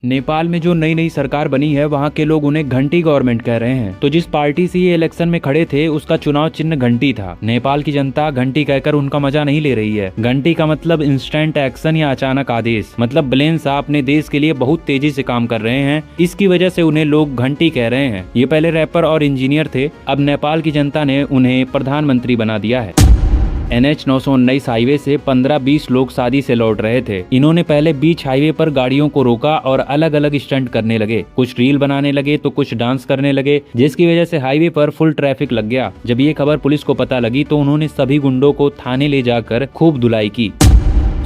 नेपाल में जो नई नई सरकार बनी है वहाँ के लोग उन्हें घंटी गवर्नमेंट कह रहे हैं। तो जिस पार्टी से ये इलेक्शन में खड़े थे उसका चुनाव चिन्ह घंटी था। नेपाल की जनता घंटी कहकर उनका मजा नहीं ले रही है। घंटी का मतलब इंस्टेंट एक्शन या अचानक आदेश, मतलब ब्लेन साहब अपने देश के लिए बहुत तेजी से काम कर रहे हैं, इसकी वजह से उन्हें लोग घंटी कह रहे हैं। ये पहले रैपर और इंजीनियर थे, अब नेपाल की जनता ने उन्हें प्रधानमंत्री बना दिया है। NH 919 हाईवे से 15-20 लोग शादी से लौट रहे थे। इन्होंने पहले बीच हाईवे पर गाड़ियों को रोका और अलग अलग स्टंट करने लगे। कुछ रील बनाने लगे तो कुछ डांस करने लगे, जिसकी वजह से हाईवे पर फुल ट्रैफिक लग गया। जब ये खबर पुलिस को पता लगी तो उन्होंने सभी गुंडों को थाने ले जाकर खूब धुलाई की।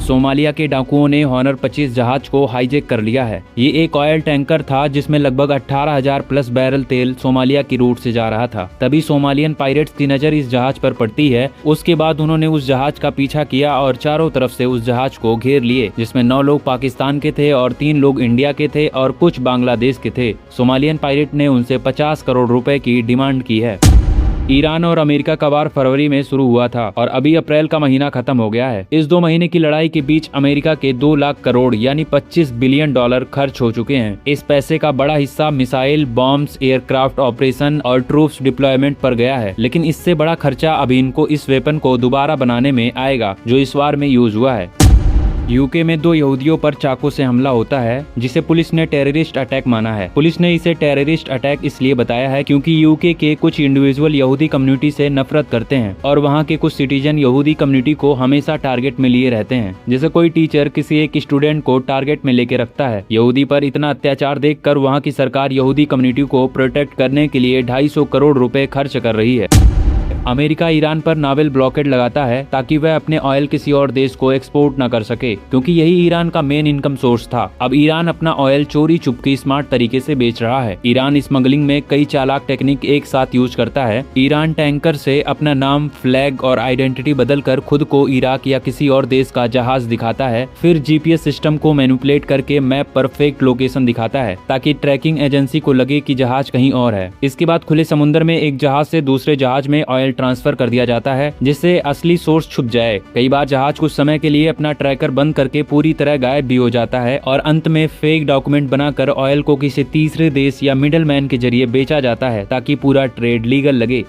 सोमालिया के डाकुओं ने हॉनर 25 जहाज को हाईजैक कर लिया है। ये एक ऑयल टैंकर था जिसमें लगभग 18,000 प्लस बैरल तेल सोमालिया की रूट से जा रहा था। तभी सोमालियन पायरेट्स की नजर इस जहाज पर पड़ती है। उसके बाद उन्होंने उस जहाज का पीछा किया और चारों तरफ से उस जहाज को घेर लिए, जिसमें 9 लोग पाकिस्तान के थे और 3 लोग इंडिया के थे और कुछ बांग्लादेश के थे। सोमालियन पायरेट ने उनसे 50 करोड़ रुपए की डिमांड की है। ईरान और अमेरिका का वार फरवरी में शुरू हुआ था और अभी अप्रैल का महीना खत्म हो गया है। इस 2 महीने की लड़ाई के बीच अमेरिका के 2 लाख करोड़ यानी $25 बिलियन खर्च हो चुके हैं। इस पैसे का बड़ा हिस्सा मिसाइल, बॉम्ब्स, एयरक्राफ्ट ऑपरेशन और ट्रूप्स डिप्लॉयमेंट पर गया है। लेकिन इससे बड़ा खर्चा अभी इनको इस वेपन को दोबारा बनाने में आएगा जो इस वार में यूज हुआ है। यूके में 2 यहूदियों पर चाकू से हमला होता है जिसे पुलिस ने टेररिस्ट अटैक माना है। पुलिस ने इसे टेररिस्ट अटैक इसलिए बताया है क्योंकि यूके के कुछ इंडिविजुअल यहूदी कम्युनिटी से नफरत करते हैं और वहां के कुछ सिटीजन यहूदी कम्युनिटी को हमेशा टारगेट में लिए रहते हैं। जैसे कोई टीचर किसी एक स्टूडेंट को टारगेट में लेके रखता है। यहूदी पर इतना अत्याचार देखकर वहाँ की सरकार यहूदी कम्युनिटी को प्रोटेक्ट करने के लिए 250 करोड़ रुपए खर्च कर रही है। अमेरिका ईरान पर नावल ब्लॉकेड लगाता है ताकि वह अपने ऑयल किसी और देश को एक्सपोर्ट न कर सके, क्योंकि यही ईरान का मेन इनकम सोर्स था। अब ईरान अपना ऑयल चोरी चुपके स्मार्ट तरीके से बेच रहा है। ईरान स्मगलिंग में कई चालाक टेक्निक एक साथ यूज करता है। ईरान टैंकर से अपना नाम, फ्लैग और आइडेंटिटी बदलकर खुद को इराक या किसी और देश का जहाज दिखाता है। फिर GPS सिस्टम को मैनिपुलेट करके मैप पर फेक लोकेशन दिखाता है ताकि ट्रैकिंग एजेंसी को लगे कि जहाज कहीं और है। इसके बाद खुले समुद्र में एक जहाज से दूसरे जहाज में ऑयल ट्रांसफर कर दिया जाता है जिससे असली सोर्स छुप जाए। कई बार जहाज कुछ समय के लिए अपना ट्रैकर बंद करके पूरी तरह गायब भी हो जाता है और अंत में फेक डॉक्यूमेंट बनाकर ऑयल को किसी तीसरे देश या मिडल मैन के जरिए बेचा जाता है ताकि पूरा ट्रेड लीगल लगे।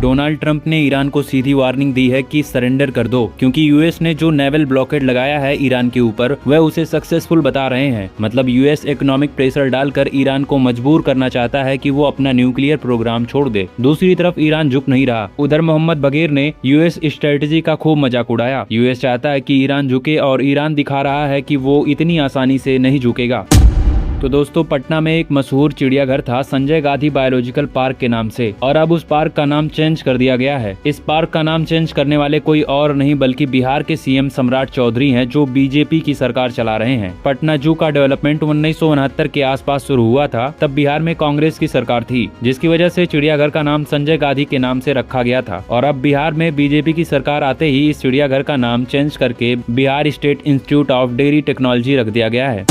डोनाल्ड ट्रंप ने ईरान को सीधी वार्निंग दी है कि सरेंडर कर दो, क्योंकि यूएस ने जो नेवल ब्लॉकेड लगाया है ईरान के ऊपर वह उसे सक्सेसफुल बता रहे हैं। मतलब यूएस इकोनॉमिक प्रेशर डालकर ईरान को मजबूर करना चाहता है कि वो अपना न्यूक्लियर प्रोग्राम छोड़ दे। दूसरी तरफ ईरान झुक नहीं रहा। उधर मोहम्मद बगेर ने यूएस स्ट्रेटेजी का खूब मजाक उड़ाया। यूएस चाहता है कि ईरान झुके और ईरान दिखा रहा है कि वो इतनी आसानी से नहीं झुकेगा। तो दोस्तों, पटना में एक मशहूर चिड़ियाघर था संजय गांधी बायोलॉजिकल पार्क के नाम से, और अब उस पार्क का नाम चेंज कर दिया गया है। इस पार्क का नाम चेंज करने वाले कोई और नहीं बल्कि बिहार के CM सम्राट चौधरी हैं, जो बीजेपी की सरकार चला रहे हैं। पटना जू का डेवलपमेंट 1969 के आसपास शुरू हुआ था। तब बिहार में कांग्रेस की सरकार थी, जिसकी वजह से चिड़ियाघर का नाम संजय गांधी के नाम से रखा गया था। और अब बिहार में बीजेपी की सरकार आते ही इस चिड़ियाघर का नाम चेंज करके Bihar state institute of dairy technology रख दिया गया है।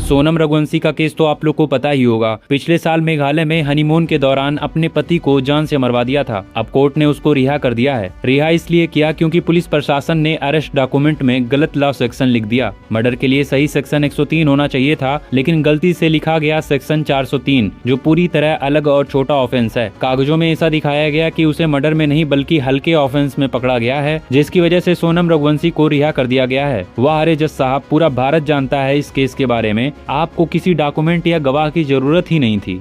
सोनम रघुवंशी का केस तो आप लोग को पता ही होगा। पिछले साल मेघालय में हनीमून के दौरान अपने पति को जान से मरवा दिया था। अब कोर्ट ने उसको रिहा कर दिया है। रिहा इसलिए किया क्योंकि पुलिस प्रशासन ने अरेस्ट डॉक्यूमेंट में गलत लॉ सेक्शन लिख दिया। मर्डर के लिए सही सेक्शन 103 होना चाहिए था, लेकिन गलती से लिखा गया सेक्शन 403, जो पूरी तरह अलग और छोटा ऑफेंस है। कागजों में ऐसा दिखाया गया कि उसे मर्डर में नहीं बल्कि हल्के ऑफेंस में पकड़ा गया है, जिसकी वजह से सोनम रघुवंशी को रिहा कर दिया गया है। वाह रे जज साहब, पूरा भारत जानता है इस केस के बारे में। आपको किसी डॉक्यूमेंट या गवाह की जरूरत ही नहीं थी।